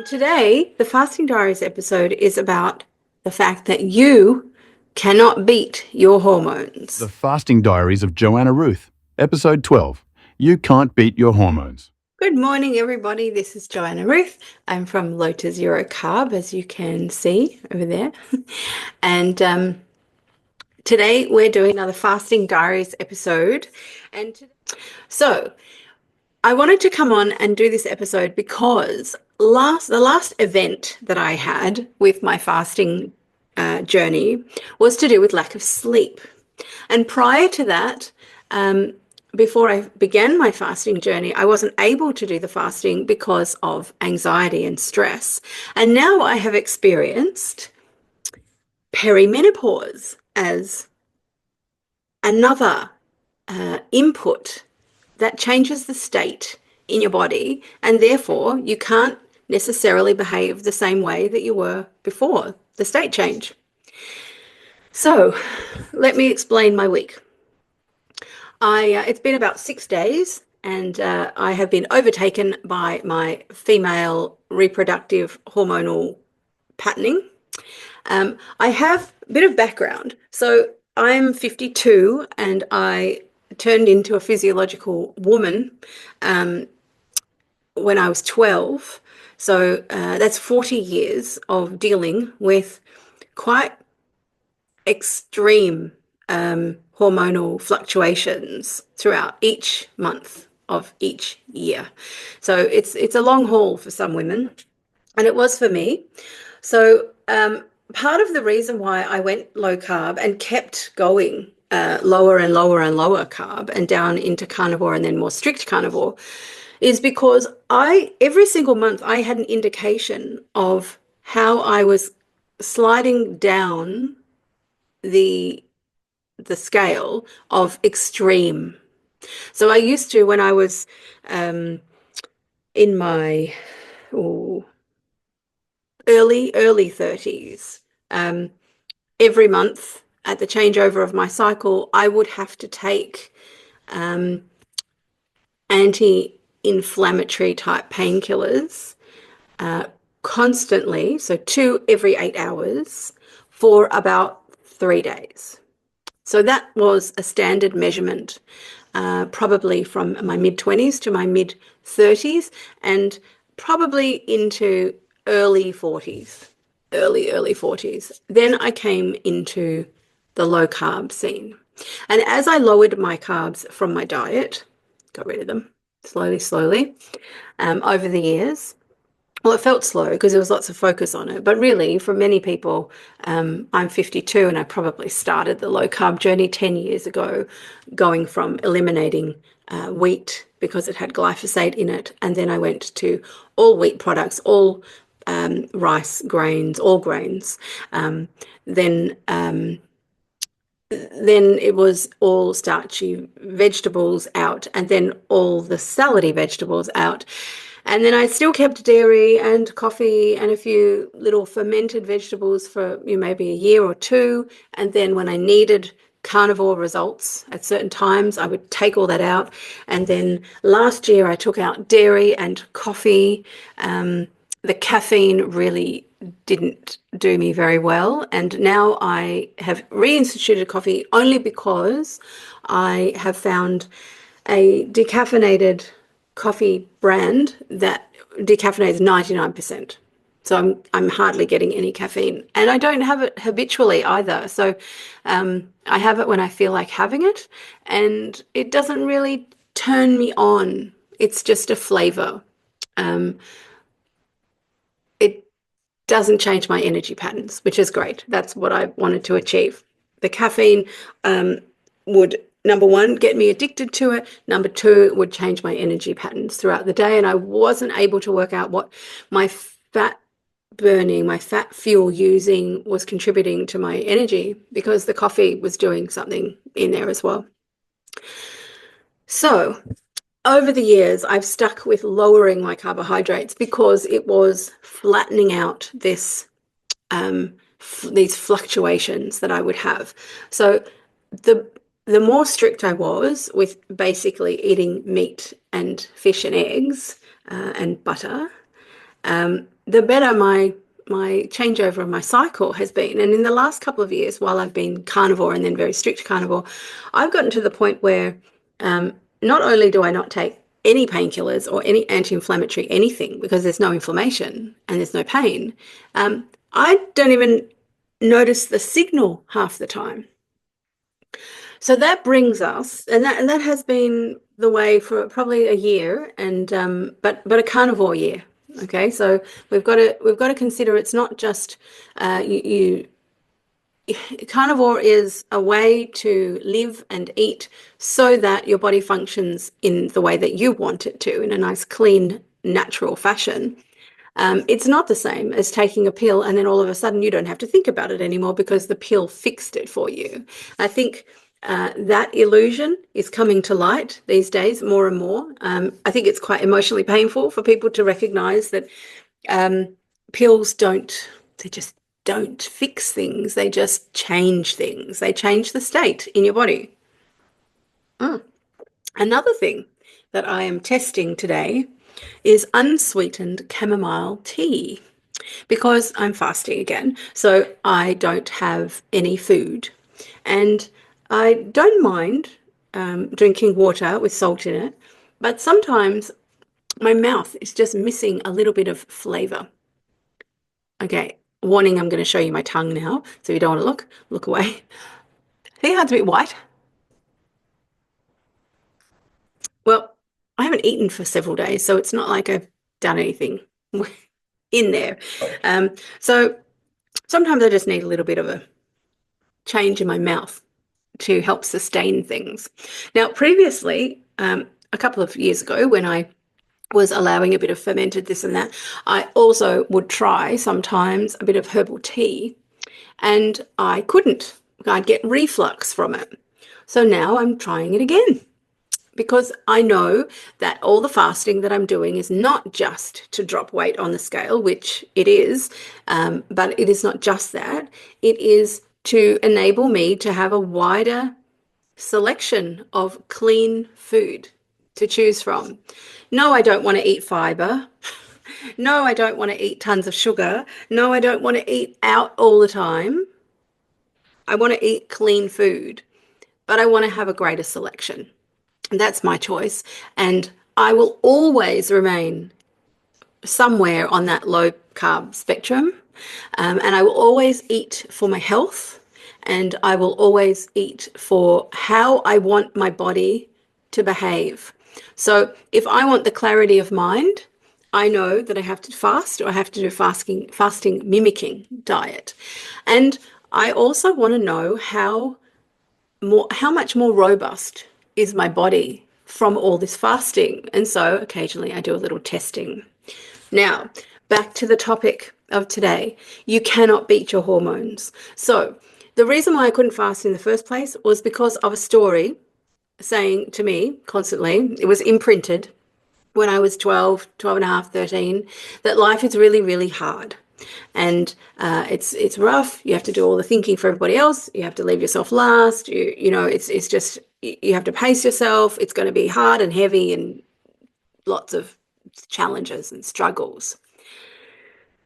Today, the Fasting Diaries episode is about the fact that you cannot beat your The hormones. Fasting Diaries of Joanna Ruth, Episode 12. You Can't Beat Your Hormones. Good morning, everybody. This is Joanna Ruth. I'm from Low to Zero Carb, as you can see over there. And today we're doing another Fasting Diaries episode. And so I wanted to come on and do this episode because the last event that I had with my fasting journey was to do with lack of sleep. And prior to that, before I began my fasting journey, I wasn't able to do the fasting because of anxiety and stress. And now I have experienced perimenopause as another input that changes the state in your body, and therefore you can't necessarily behave the same way that you were before the state change. So let me explain my week. It's been about 6 days, and I have been overtaken by my female reproductive hormonal patterning. I have a bit of background. So I'm 52 and I turned into a physiological woman when I was 12. So that's 40 years of dealing with quite extreme hormonal fluctuations throughout each month of each year. So it's a long haul for some women, and it was for me. So part of the reason why I went low carb and kept going lower and lower and lower carb and down into carnivore and then more strict carnivore is because every single month I had an indication of how I was sliding down the scale of extreme. So I used to, when I was in my early 30s, every month at the changeover of my cycle, I would have to take anti-inflammatory type painkillers constantly, so 2 every 8 hours for about 3 days. So that was a standard measurement, probably from my mid-20s to my mid-30s and probably into early 40s, early 40s. Then I came into the low carb scene. And as I lowered my carbs from my diet, got rid of them slowly, over the years, well, it felt slow because there was lots of focus on it. But really, for many people, I'm 52 and I probably started the low carb journey 10 years ago, going from eliminating wheat because it had glyphosate in it. And then I went to all wheat products, all rice grains, all grains. Then it was all starchy vegetables out, and then all the salady vegetables out. And then I still kept dairy and coffee and a few little fermented vegetables for maybe a year or two. And then when I needed carnivore results at certain times, I would take all that out. And then last year I took out dairy and coffee. The caffeine really didn't do me very well. And now I have reinstituted coffee only because I have found a decaffeinated coffee brand that decaffeinates 99%. So I'm hardly getting any caffeine, and I don't have it habitually either. So I have it when I feel like having it, and it doesn't really turn me on. It's just a flavor. It doesn't change my energy patterns, which is great. That's what I wanted to achieve. The caffeine would, number one, get me addicted to it. Number two, would change my energy patterns throughout the day. And I wasn't able to work out what my fat burning, my fat fuel using was contributing to my energy, because the coffee was doing something in there as well. So over the years, I've stuck with lowering my carbohydrates because it was flattening out these fluctuations that I would have. So the more strict I was with basically eating meat and fish and eggs and butter, the better my changeover of my cycle has been. And in the last couple of years, while I've been carnivore and then very strict carnivore, I've gotten to the point where not only do I not take any painkillers or any anti-inflammatory anything because there's no inflammation and there's no pain, I don't even notice the signal half the time. So that brings us, and that has been the way for probably a year, and but a carnivore year. Okay, so we've got to consider it's not just you. Carnivore is a way to live and eat so that your body functions in the way that you want it to, in a nice, clean, natural fashion. It's not the same as taking a pill and then all of a sudden you don't have to think about it anymore because the pill fixed it for you. I think that illusion is coming to light these days more and more. I think it's quite emotionally painful for people to recognize that pills they just don't fix things. They just change things. They change the state in your body. Another thing that I am testing today is unsweetened chamomile tea because I'm fasting again. So I don't have any food. And I don't mind drinking water with salt in it, but sometimes my mouth is just missing a little bit of flavor. Okay, warning, I'm going to show you my tongue now. So if you don't want to look away. See how it's a bit white? Well, I haven't eaten for several days, so it's not like I've done anything in there. So sometimes I just need a little bit of a change in my mouth to help sustain things. Now, previously, a couple of years ago, when I was allowing a bit of fermented this and that, I also would try sometimes a bit of herbal tea, and I couldn't. I'd get reflux from it. So now I'm trying it again because I know that all the fasting that I'm doing is not just to drop weight on the scale, which it is, but it is not just that. It is to enable me to have a wider selection of clean food to choose from. No, I don't want to eat fiber. No, I don't want to eat tons of sugar. No, I don't want to eat out all the time. I want to eat clean food, but I want to have a greater selection. And that's my choice. And I will always remain somewhere on that low carb spectrum. And I will always eat for my health. And I will always eat for how I want my body to behave. So if I want the clarity of mind, I know that I have to fast, or I have to do fasting mimicking diet. And I also want to know how much more robust is my body from all this fasting. And so occasionally I do a little testing. Now, back to the topic of today. You cannot beat your hormones. So the reason why I couldn't fast in the first place was because of a story saying to me constantly, it was imprinted when I was 12 and a half, 13, that life is really, really hard. And it's rough. You have to do all the thinking for everybody else. You have to leave yourself last. You know, it's just, you have to pace yourself. It's going to be hard and heavy and lots of challenges and struggles.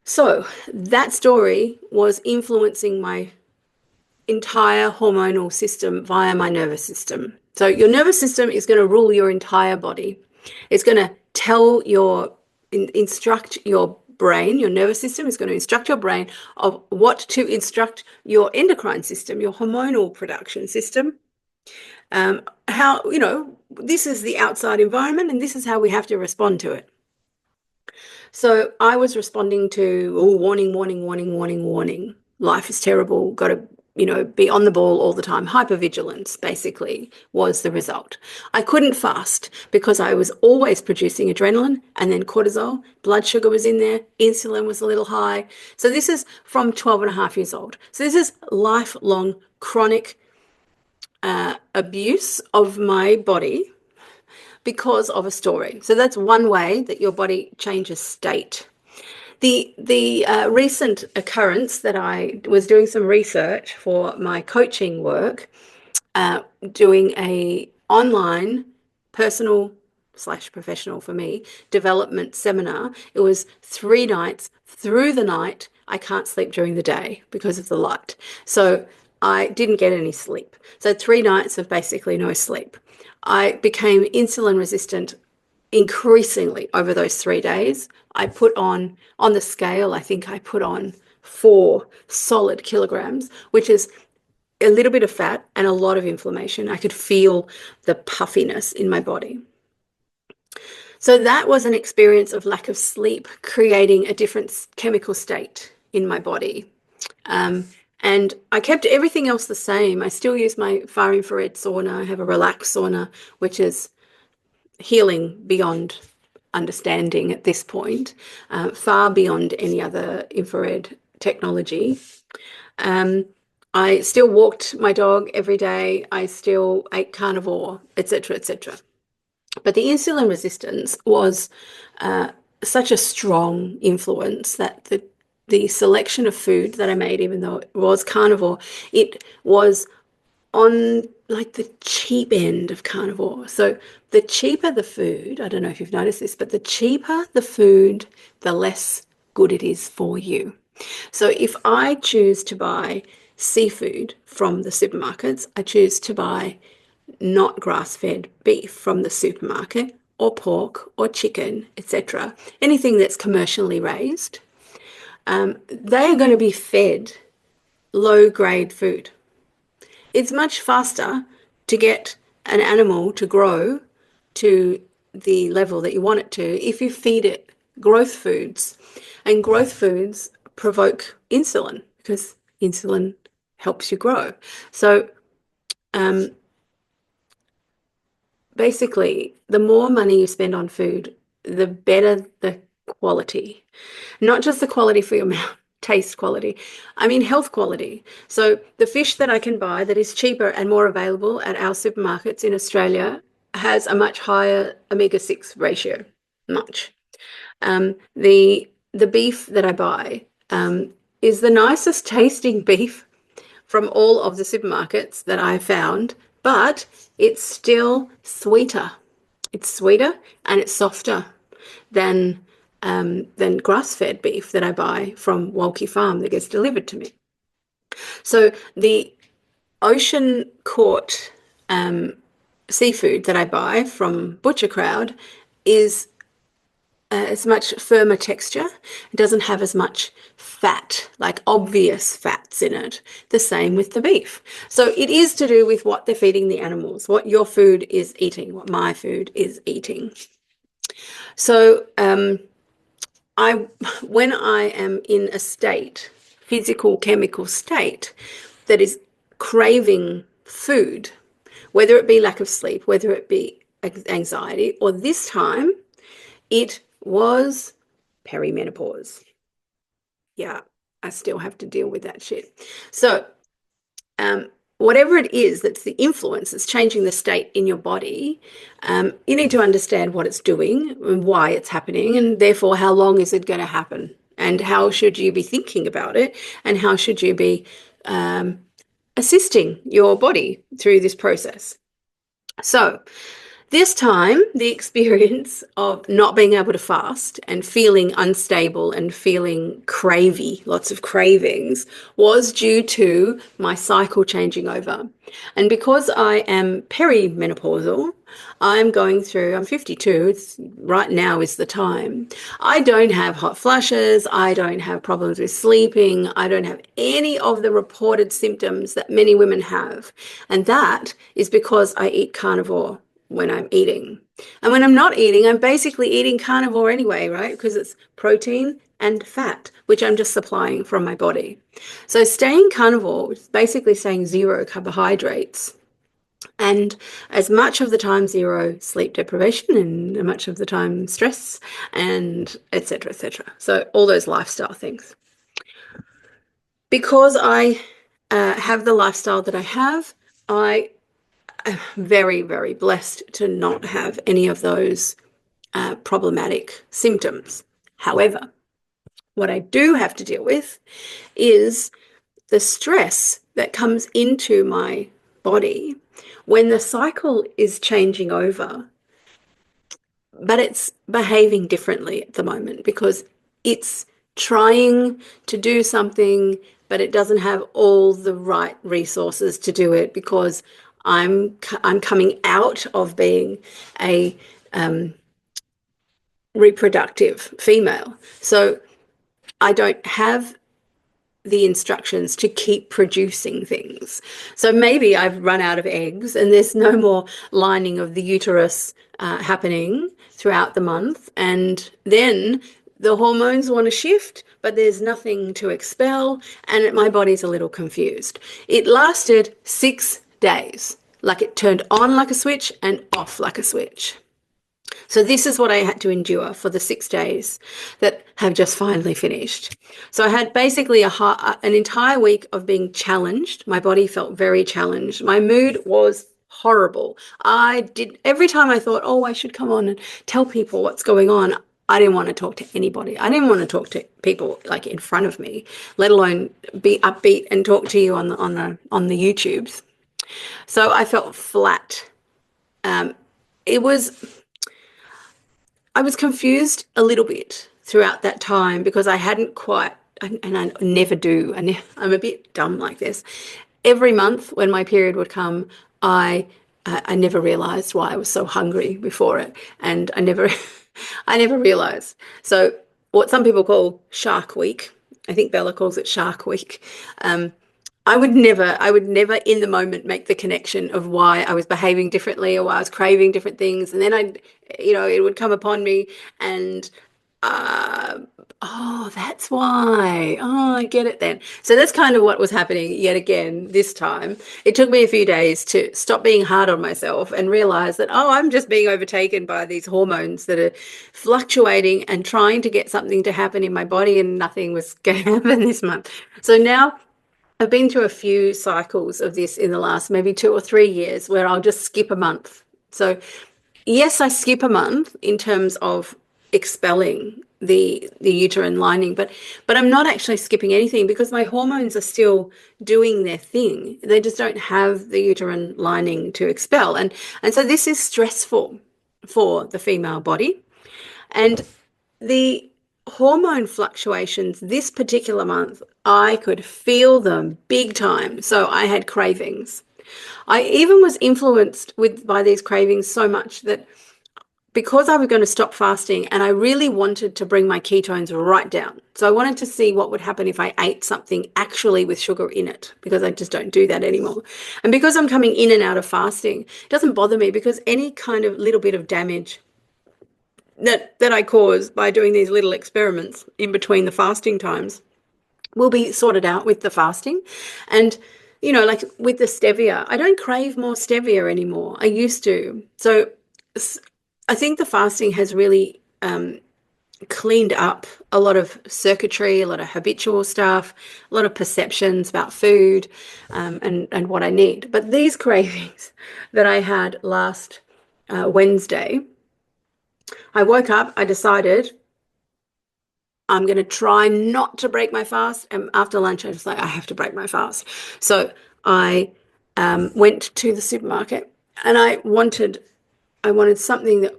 So that story was influencing my entire hormonal system via my nervous system. So your nervous system is going to rule your entire body. It's going to instruct your brain. Your nervous system is going to instruct your brain of what to instruct your endocrine system, your hormonal production system. How, this is the outside environment and this is how we have to respond to it. So I was responding to, warning, warning, warning, warning, warning. Life is terrible. Got to, be on the ball all the time. Hypervigilance, basically, was the result. I couldn't fast because I was always producing adrenaline and then cortisol. Blood sugar was in there. Insulin was a little high. So this is from 12 and a half years old. So this is lifelong chronic abuse of my body because of a story. So that's one way that your body changes state. The recent occurrence that I was doing some research for my coaching work, doing a online personal professional for me, development seminar. It was 3 nights through the night. I can't sleep during the day because of the light. So I didn't get any sleep. So 3 nights of basically no sleep. I became insulin resistant increasingly over those 3 days. I put on the scale, I think I put on 4 solid kilograms, which is a little bit of fat and a lot of inflammation. I could feel the puffiness in my body. So that was an experience of lack of sleep, creating a different chemical state in my body. And I kept everything else the same. I still use my far infrared sauna. I have a relax sauna, which is healing beyond understanding at this point, far beyond any other infrared technology. I still walked my dog every day. I still ate carnivore, etc., etc. But the insulin resistance was such a strong influence that the selection of food that I made, even though it was carnivore, it was on like the cheap end of carnivore. So the cheaper the food, I don't know if you've noticed this, but the cheaper the food, the less good it is for you. So if I choose to buy seafood from the supermarkets, I choose to buy not grass-fed beef from the supermarket, or pork or chicken, etc., anything that's commercially raised, they are going to be fed low-grade food. It's much faster to get an animal to grow to the level that you want it to if you feed it growth foods. And growth foods provoke insulin because insulin helps you grow. So basically, the more money you spend on food, the better the quality. Not just the quality for your mouth, taste quality. I mean health quality. So the fish that I can buy that is cheaper and more available at our supermarkets in Australia has a much higher omega-6 ratio. Much. The beef that I buy is the nicest tasting beef from all of the supermarkets that I found, but it's still sweeter. It's sweeter and it's softer than grass-fed beef that I buy from Walkie Farm that gets delivered to me. So the ocean caught seafood that I buy from Butcher Crowd is it's much firmer texture. It doesn't have as much fat, like obvious fats in it. The same with the beef. So it is to do with what they're feeding the animals, what your food is eating, what my food is eating. So when I am in a state, physical, chemical state, that is craving food, whether it be lack of sleep, whether it be anxiety, or this time it was perimenopause. Yeah, I still have to deal with that shit. So whatever it is that's the influence that's changing the state in your body, you need to understand what it's doing and why it's happening, and therefore how long is it going to happen, and how should you be thinking about it, and how should you be assisting your body through this process. So this time, the experience of not being able to fast and feeling unstable and feeling cravey, lots of cravings, was due to my cycle changing over. And because I am perimenopausal, I'm 52, right now is the time. I don't have hot flushes, I don't have problems with sleeping, I don't have any of the reported symptoms that many women have. And that is because I eat carnivore when I'm eating. And when I'm not eating, I'm basically eating carnivore anyway, right? Because it's protein and fat, which I'm just supplying from my body. So staying carnivore is basically saying 0 carbohydrates. And as much of the time 0 sleep deprivation, and much of the time stress, and etc., etc. So all those lifestyle things. Because I have the lifestyle that I have, I'm very, very blessed to not have any of those problematic symptoms. However, what I do have to deal with is the stress that comes into my body when the cycle is changing over. but it's behaving differently at the moment because it's trying to do something, but it doesn't have all the right resources to do it because I'm coming out of being a reproductive female. So I don't have the instructions to keep producing things. So maybe I've run out of eggs and there's no more lining of the uterus happening throughout the month. And then the hormones want to shift, but there's nothing to expel. And my body's a little confused. It lasted 6 days. Like it turned on like a switch and off like a switch. So this is what I had to endure for the 6 days that have just finally finished. So I had basically an entire week of being challenged. My body felt very challenged. My mood was horrible. Every time I thought, oh, I should come on and tell people what's going on, I didn't want to talk to anybody. I didn't want to talk to people like in front of me, let alone be upbeat and talk to you on the YouTubes. So I felt flat. It was I was confused a little bit throughout that time because I hadn't quite, and I never do, I'm a bit dumb like this. Every month when my period would come, I never realized why I was so hungry before it, and I never realized. So what some people call Shark Week, I think Bella calls it Shark Week. I would never in the moment make the connection of why I was behaving differently or why I was craving different things. And then it would come upon me and, uh, oh, that's why. Oh, I get it then. So that's kind of what was happening yet again this time. It took me a few days to stop being hard on myself and realize that, oh, I'm just being overtaken by these hormones that are fluctuating and trying to get something to happen in my body, and nothing was going to happen this month. So now I've been through a few cycles of this in the last maybe 2 or 3 years where I'll just skip a month. So yes, I skip a month in terms of expelling the uterine lining, but I'm not actually skipping anything because my hormones are still doing their thing. They just don't have the uterine lining to expel. And so this is stressful for the female body. And the hormone fluctuations this particular month, I could feel them big time. So I had cravings. I even was influenced by these cravings so much that because I was going to stop fasting and I really wanted to bring my ketones right down. So I wanted to see what would happen if I ate something actually with sugar in it, because I just don't do that anymore. And because I'm coming in and out of fasting, it doesn't bother me because any kind of little bit of damage that I cause by doing these little experiments in between the fasting times will be sorted out with the fasting. And, like with the stevia, I don't crave more stevia anymore. I used to. So I think the fasting has really cleaned up a lot of circuitry, a lot of habitual stuff, a lot of perceptions about food, and what I need. But these cravings that I had last Wednesday, I woke up, I decided I'm going to try not to break my fast. And after lunch, I was like, I have to break my fast. So I went to the supermarket and I wanted something that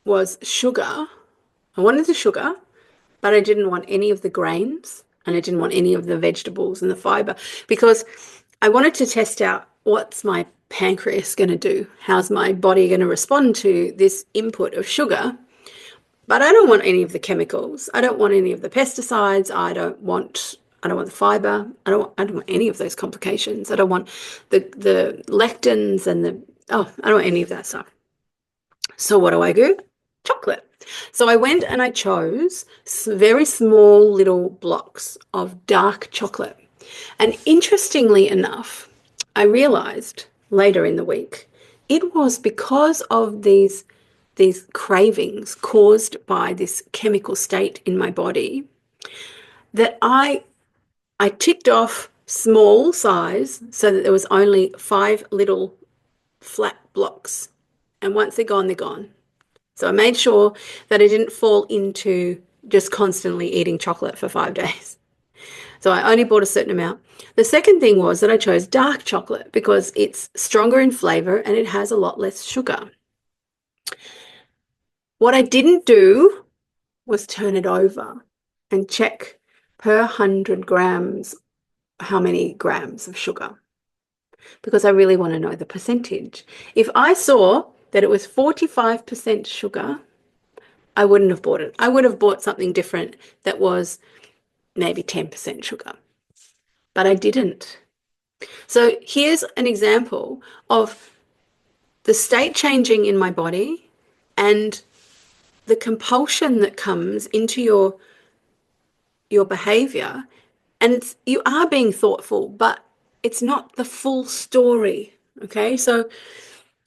was sugar. I wanted the sugar, but I didn't want any of the grains and I didn't want any of the vegetables and the fiber because I wanted to test out what's my pancreas going to do? How's my body going to respond to this input of sugar? But I don't want any of the chemicals. I don't want any of the pesticides. I don't want the fiber. I don't want any of those complications. I don't want the lectins and I don't want any of that stuff. So what do? Chocolate. So I went and I chose very small little blocks of dark chocolate. And interestingly enough, I realized later in the week, it was because of these cravings caused by this chemical state in my body that I ticked off small size so that there was only 5 little flat blocks. And once they're gone, they're gone. So I made sure that I didn't fall into just constantly eating chocolate for 5 days. So I only bought a certain amount. The second thing was that I chose dark chocolate because it's stronger in flavor and it has a lot less sugar. What I didn't do was turn it over and check per 100 grams how many grams of sugar, because I really want to know the percentage. If I saw that it was 45% sugar, I wouldn't have bought it. I would have bought something different that was maybe 10% sugar, but I didn't. So here's an example of the state changing in my body and the compulsion that comes into your behavior. And you are being thoughtful, but it's not the full story. Okay, so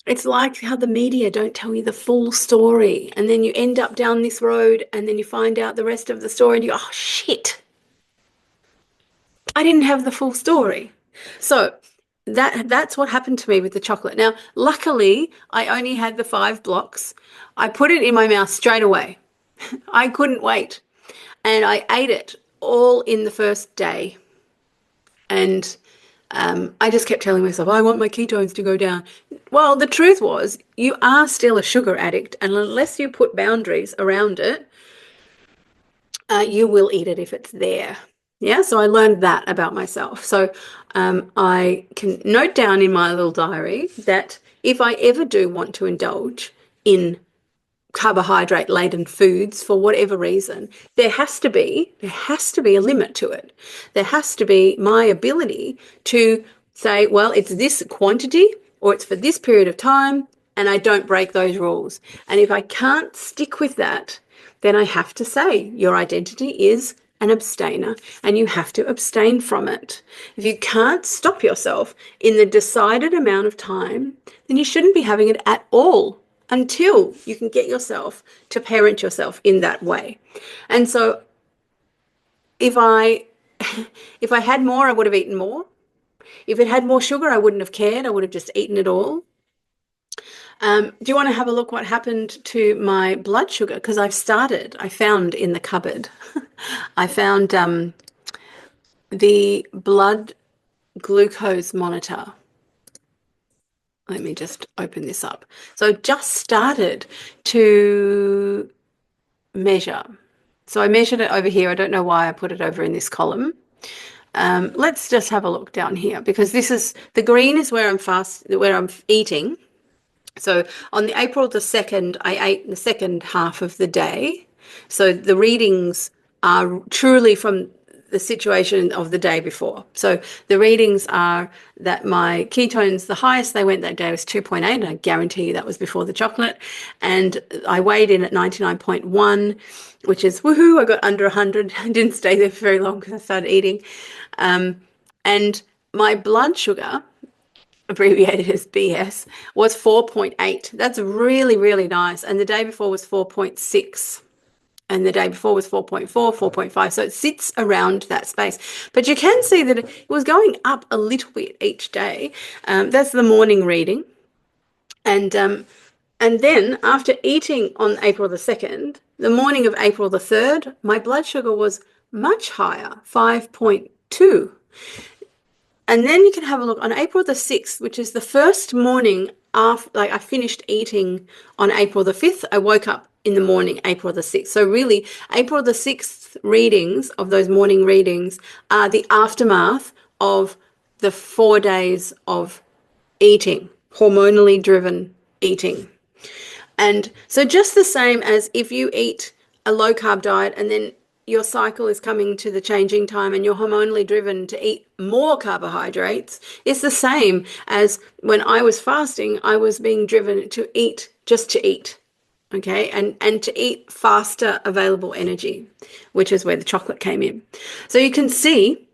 it's like how the media don't tell you the full story, and then you end up down this road, and then you find out the rest of the story, and you go, oh shit, I didn't have the full story. So that's what happened to me with the chocolate. Now, luckily, I only had the 5 blocks. I put it in my mouth straight away. I couldn't wait. And I ate it all in the first day. And I just kept telling myself, I want my ketones to go down. Well, the truth was, you are still a sugar addict, and unless you put boundaries around it, you will eat it if it's there. Yeah, so I learned that about myself. So I can note down in my little diary that if I ever do want to indulge in carbohydrate laden foods for whatever reason, there has to be a limit to it. There has to be my ability to say, well, it's this quantity or it's for this period of time, and I don't break those rules. And if I can't stick with that, then I have to say your identity is an abstainer and you have to abstain from it. If you can't stop yourself in the decided amount of time, then you shouldn't be having it at all until you can get yourself to parent yourself in that way. And so if I had more, I would have eaten more. If it had more sugar, I wouldn't have cared. I would have just eaten it all. Do you want to have a look what happened to my blood sugar? Because I found in the cupboard, I found the blood glucose monitor. Let me just open this up. So just started to measure. So I measured it over here. I don't know why I put it over in this column. Let's just have a look down here, because this is the green is where I'm eating. So on the April the 2nd, I ate the second half of the day. So the readings are truly from the situation of the day before. So the readings are that my ketones, the highest they went that day was 2.8. And I guarantee you that was before the chocolate. And I weighed in at 99.1, which is woohoo. I got under 100. I didn't stay there for very long because I started eating. And my blood sugar, abbreviated as BS, was 4.8. That's really, really nice. And the day before was 4.6. And the day before was 4.4, 4.5. So it sits around that space. But you can see that it was going up a little bit each day. That's the morning reading. And then after eating on April the 2nd, the morning of April the 3rd, my blood sugar was much higher, 5.2. And then you can have a look on April the 6th, which is the first morning after, like, I finished eating on April the 5th. I woke up in the morning, April the 6th. So really, April the 6th readings of those morning readings are the aftermath of the 4 days of eating, hormonally driven eating. And so just the same as if you eat a low carb diet and then your cycle is coming to the changing time and you're hormonally driven to eat more carbohydrates, it's the same as when I was fasting, I was being driven to eat just to eat. Okay, and to eat faster available energy, which is where the chocolate came in. So you can see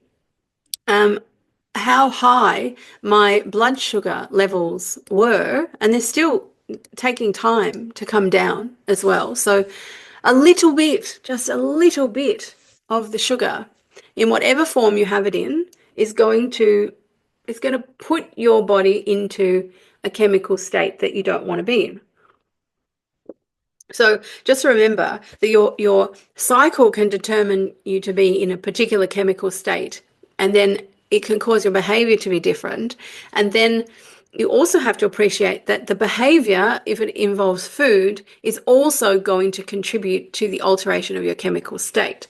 how high my blood sugar levels were, and they're still taking time to come down as well. So a little bit, just a little bit of the sugar in whatever form you have it in is going to put your body into a chemical state that you don't want to be in. So just remember that your cycle can determine you to be in a particular chemical state, and then it can cause your behavior to be different. And then you also have to appreciate that the behavior, if it involves food, is also going to contribute to the alteration of your chemical state.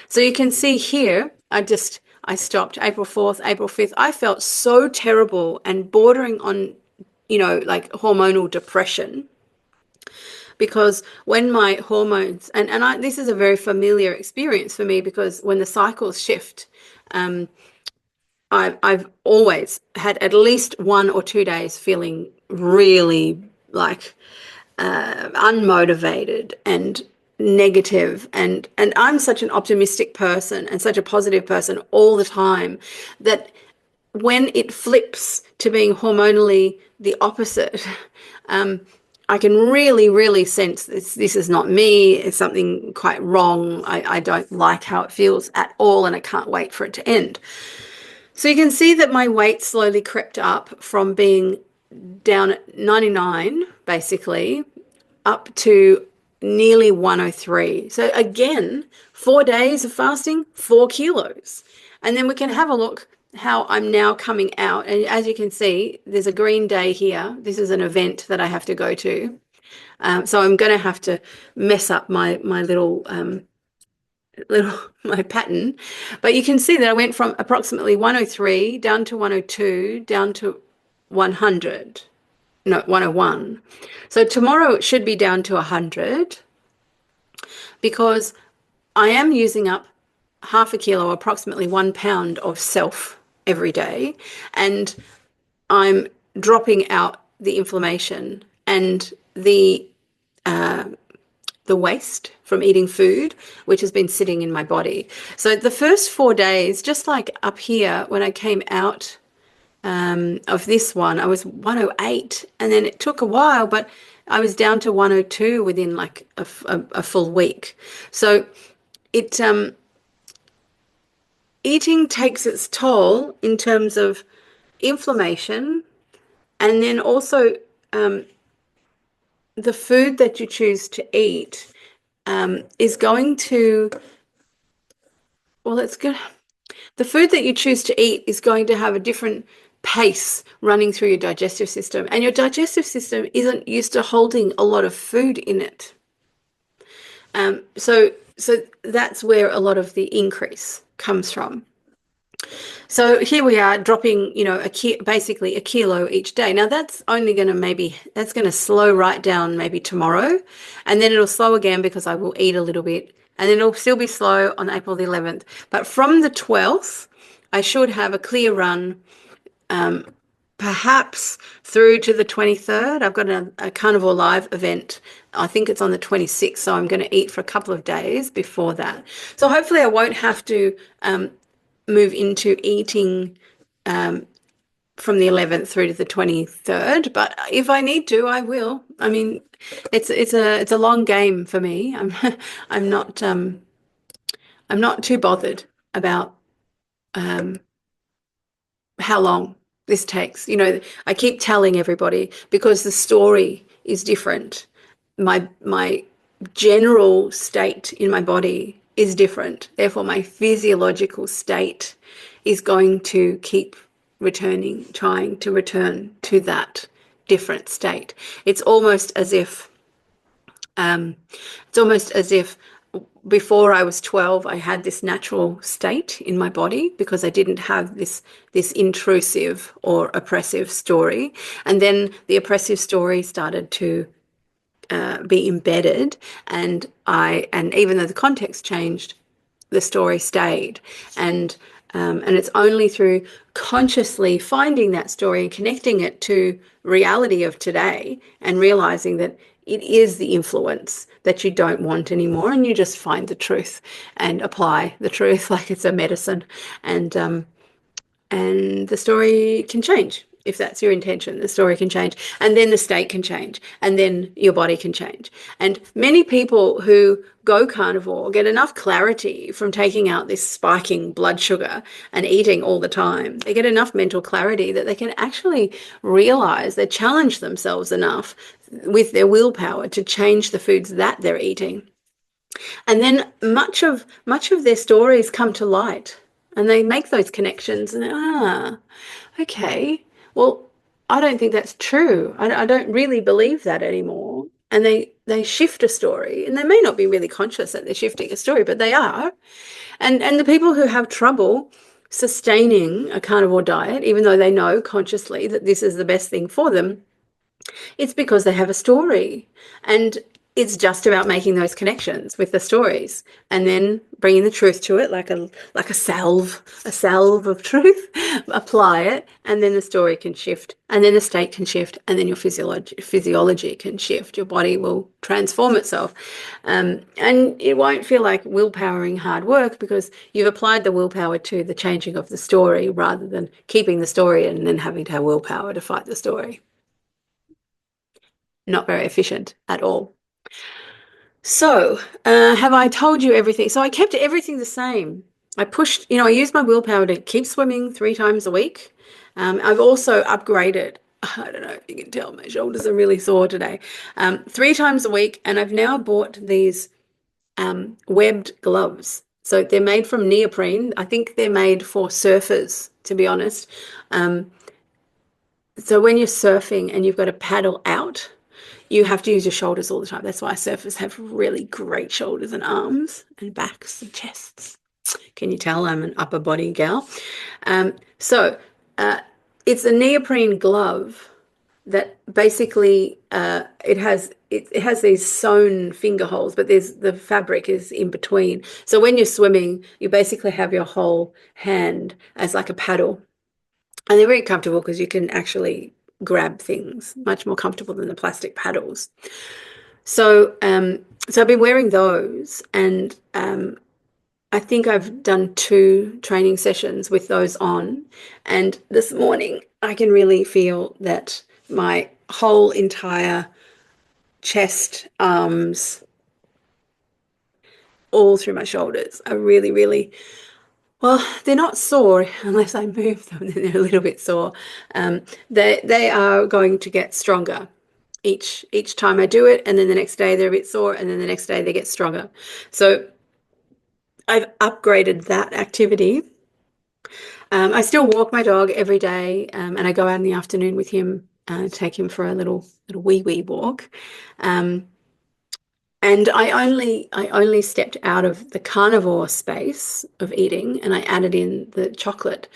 So you can see here, I stopped April 4th, April 5th. I felt so terrible and bordering on, like hormonal depression, because when my hormones, this is a very familiar experience for me, because when the cycles shift, I've always had at least 1 or 2 days feeling really like unmotivated and negative, and I'm such an optimistic person and such a positive person all the time, that when it flips to being hormonally the opposite, I can really, really sense this is not me. It's something quite wrong. I don't like how it feels at all, and I can't wait for it to end. So you can see that my weight slowly crept up from being down at 99, basically, up to nearly 103. So again, 4 days of fasting, 4 kilos. And then we can have a look how I'm now coming out. And as you can see, there's a green day here. This is an event that I have to go to. So I'm going to have to mess up my little my pattern. But you can see that I went from approximately 103 down to 102 down to 100. No, 101. So tomorrow it should be down to 100, because I am using up half a kilo, approximately 1 pound of self every day, and I'm dropping out the inflammation and the waste from eating food, which has been sitting in my body. So the first 4 days, just like up here, when I came out of this one, I was 108, and then it took a while, but I was down to 102 within like a full week. So it eating takes its toll in terms of inflammation, and then also the food that you choose to eat is going to, well, it's good. The food that you choose to eat is going to have a different pace running through your digestive system, and your digestive system isn't used to holding a lot of food in it. So that's where a lot of the increase comes from. So here we are dropping, basically a kilo each day. Now that's only going to that's going to slow right down maybe tomorrow, and then it'll slow again because I will eat a little bit, and then it'll still be slow on April the 11th. But from the 12th, I should have a clear run, perhaps through to the 23rd. I've got a Carnivore Live event. I think it's on the 26th, so I'm going to eat for a couple of days before that. So hopefully I won't have to move into eating from the 11th through to the 23rd, but if I need to, I will. I mean, it's a long game for me. I'm not too bothered about how long this takes. I keep telling everybody, because the story is different. My general state in my body is different. Therefore, my physiological state is going to keep trying to return to that different state. It's almost as if before I was 12, I had this natural state in my body because I didn't have this intrusive or oppressive story. And then the oppressive story started to be embedded, and even though the context changed, the story stayed. And it's only through consciously finding that story and connecting it to reality of today and realizing that it is the influence that you don't want anymore, and you just find the truth and apply the truth like it's a medicine, and the story can change. If that's your intention, the story can change, and then the state can change, and then your body can change. And many people who go carnivore get enough clarity from taking out this spiking blood sugar and eating all the time. They get enough mental clarity that they can actually realize, they challenge themselves enough with their willpower to change the foods that they're eating. And then much of their stories come to light, and they make those connections, and okay, well, I don't think that's true. I don't really believe that anymore. And they shift a story, and they may not be really conscious that they're shifting a story, but they are. And the people who have trouble sustaining a carnivore diet, even though they know consciously that this is the best thing for them, it's because they have a story. And it's just about making those connections with the stories and then bringing the truth to it, like a salve of truth. Apply it, and then the story can shift, and then the state can shift, and then your physiology can shift. Your body will transform itself, and it won't feel like willpowering hard work, because you've applied the willpower to the changing of the story rather than keeping the story and then having to have willpower to fight the story. Not very efficient at all. So, have I told you everything? So I kept everything the same. I used my willpower to keep swimming 3 times a week. I've also upgraded. I don't know if you can tell, my shoulders are really sore today. 3 times a week, and I've now bought these webbed gloves. So they're made from neoprene. I think they're made for surfers, to be honest. So when you're surfing and you've got to paddle out, you have to use your shoulders all the time. That's why surfers have really great shoulders and arms and backs and chests. Can you tell I'm an upper body gal? So it's a neoprene glove that basically it has these sewn finger holes, but the fabric is in between. So when you're swimming, you basically have your whole hand as like a paddle, and they're very comfortable because you can actually grab things, much more comfortable than the plastic paddles. So I've been wearing those, and I think I've done 2 training sessions with those on. And this morning, I can really feel that my whole entire chest, arms, all through my shoulders are really, really, well, they're not sore unless I move them, then they're a little bit sore. They are going to get stronger each time I do it, and then the next day they're a bit sore, and then the next day they get stronger. So I've upgraded that activity. I still walk my dog every day, and I go out in the afternoon with him, take him for a little wee walk. And I only stepped out of the carnivore space of eating, and I added in the chocolate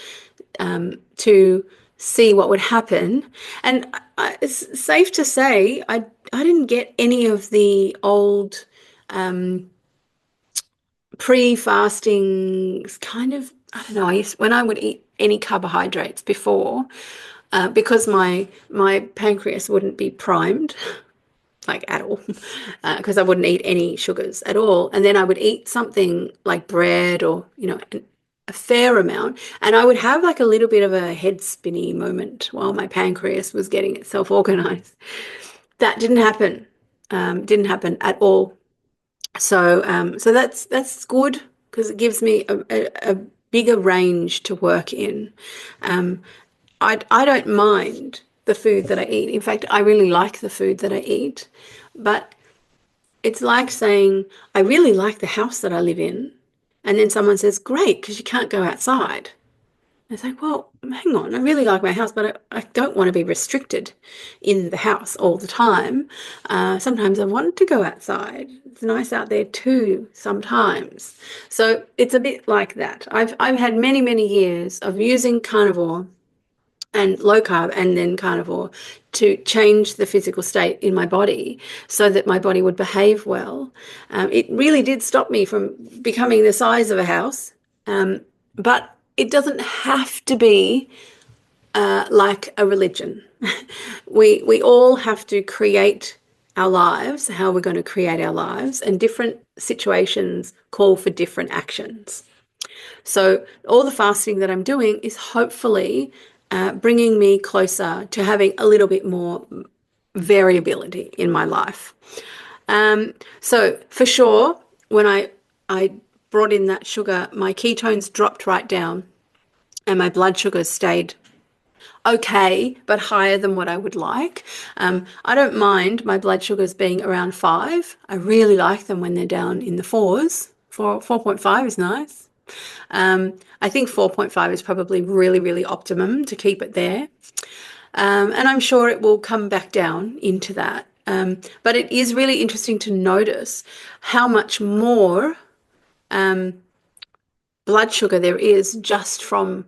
to see what would happen. And it's safe to say I didn't get any of the old pre-fasting kind of, I don't know, when I would eat any carbohydrates before, because my pancreas wouldn't be primed, like at all, because I wouldn't eat any sugars at all. And then I would eat something like bread or, a fair amount, and I would have like a little bit of a head spinny moment while my pancreas was getting itself organized. That didn't happen. Didn't happen at all. So that's good, because it gives me a bigger range to work in. I don't mind the food that I eat. In fact, I really like the food that I eat, but it's like saying, I really like the house that I live in. And then someone says, great, because you can't go outside. It's like, well, hang on, I really like my house, but I don't want to be restricted in the house all the time. Sometimes I want to go outside. It's nice out there too, sometimes. So it's a bit like that. I've had many, many years of using carnivore and low carb and then carnivore to change the physical state in my body so that my body would behave well. It really did stop me from becoming the size of a house, but it doesn't have to be like a religion. We all have to create our lives, how we're going to create our lives, and different situations call for different actions. So all the fasting that I'm doing is hopefully bringing me closer to having a little bit more variability in my life. So for sure, when I brought in that sugar, my ketones dropped right down, and my blood sugars stayed okay, but higher than what I would like. I don't mind my blood sugars being around 5. I really like them when they're down in the 4s. 4.5 is nice. I think 4.5 is probably really, really optimum to keep it there. And I'm sure it will come back down into that. But it is really interesting to notice how much more blood sugar there is just from,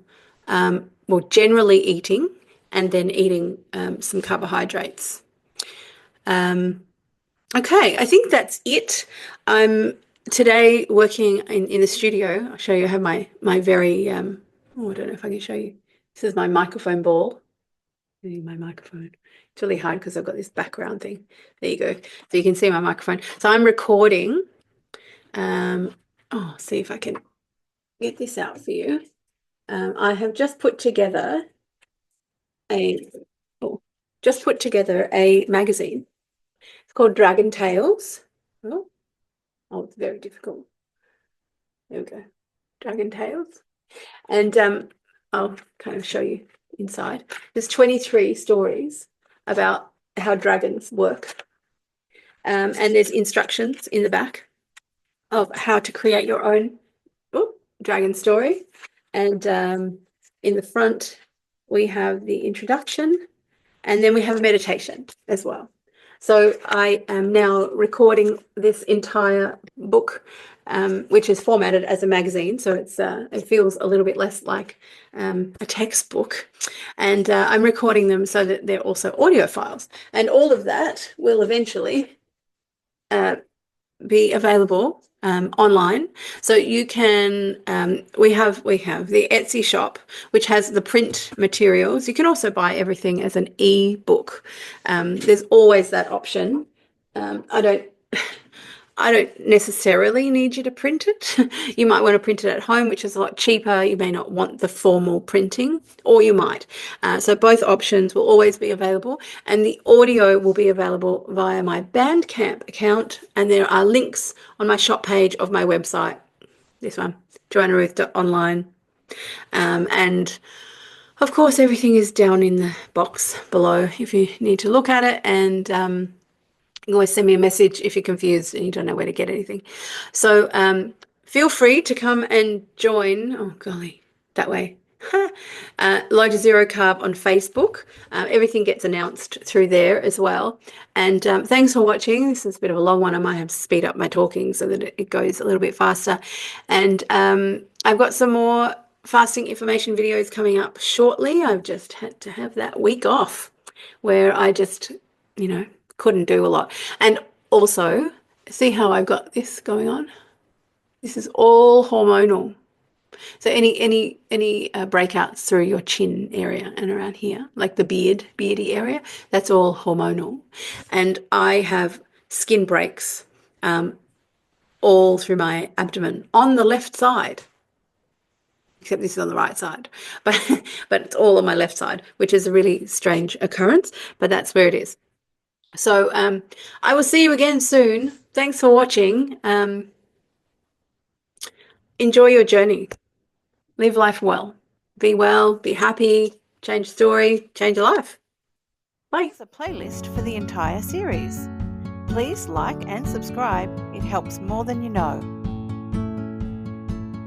well, generally eating and then eating some carbohydrates. Okay, I think that's it. I'm today working in the studio. I'll show you. I have my very, oh, I don't know if I can show you. This is my microphone ball. My microphone. It's really hard because I've got this background thing. There you go. So you can see my microphone. So I'm recording. Oh, see if I can get this out for you. I have just put together a magazine. It's called Dragon Tales. Oh, it's very difficult. There we go. Dragon Tales. And I'll kind of show you inside. There's 23 stories about how dragons work. And there's instructions in the back of how to create your own dragon story. And in the front, we have the introduction, and then we have a meditation as well. So I am now recording this entire book, which is formatted as a magazine. So it feels a little bit less like a textbook. And I'm recording them so that they're also audio files. And all of that will eventually be available online. So you can, we have the Etsy shop, which has the print materials. You can also buy everything as an e-book. There's always that option. I don't necessarily need you to print it. You might want to print it at home, which is a lot cheaper. You may not want the formal printing, or you might. So both options will always be available, and the audio will be available via my Bandcamp account, and there are links on my shop page of my website, this one, JoannaRuth.Online. And of course, everything is down in the box below if you need to look at it, and you can always send me a message if you're confused and you don't know where to get anything. So feel free to come and join. Oh, golly, that way. Low to Zero Carb on Facebook. Everything gets announced through there as well. And thanks for watching. This is a bit of a long one. I might have to speed up my talking so that it goes a little bit faster. And I've got some more fasting information videos coming up shortly. I've just had to have that week off where I just, couldn't do a lot. And also, see how I've got this going on? This is all hormonal. So any breakouts through your chin area and around here, like the beardy area, that's all hormonal. And I have skin breaks all through my abdomen on the left side, except this is on the right side, but it's all on my left side, which is a really strange occurrence, but that's where it is. So I will see you again soon. Thanks for watching. Enjoy your journey. Live life well. Be happy, change story, change your life. Bye. Here's a playlist for the entire series. Please like and subscribe. It helps more than you know.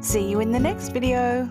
See you in the next video.